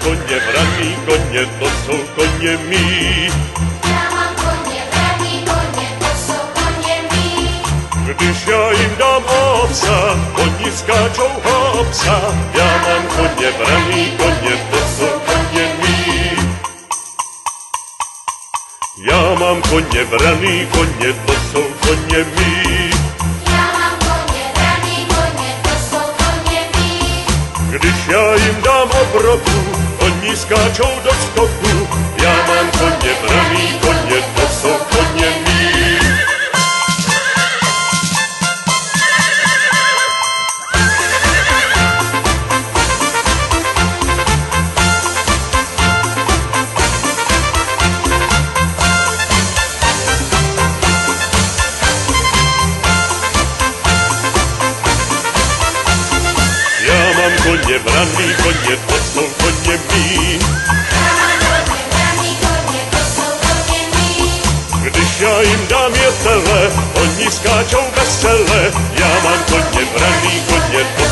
koně, vraný koně, to jsou koně mí. Já mám koně, vraný koně, to jsou koně mí. Když já jim dám ovsa, oni skáčou hopsa. Já mám koně, vraný koně, to jsou koně mí. Já mám koně, vraný koně, to jsou koně mí. Já mám koně, vraný koně, to jsou koně mí. Když já jim dám obrotu, oni skáčou do skoku. Já mám koně, vraný koně, to jsou koně mí. Koně, vraný koně, to jsou koně mí. Já mám koně, vraný koně, to jsou koně mí. Když já jim dám jetele, oni skáčou vesele. Já mám koně, vraný koně, to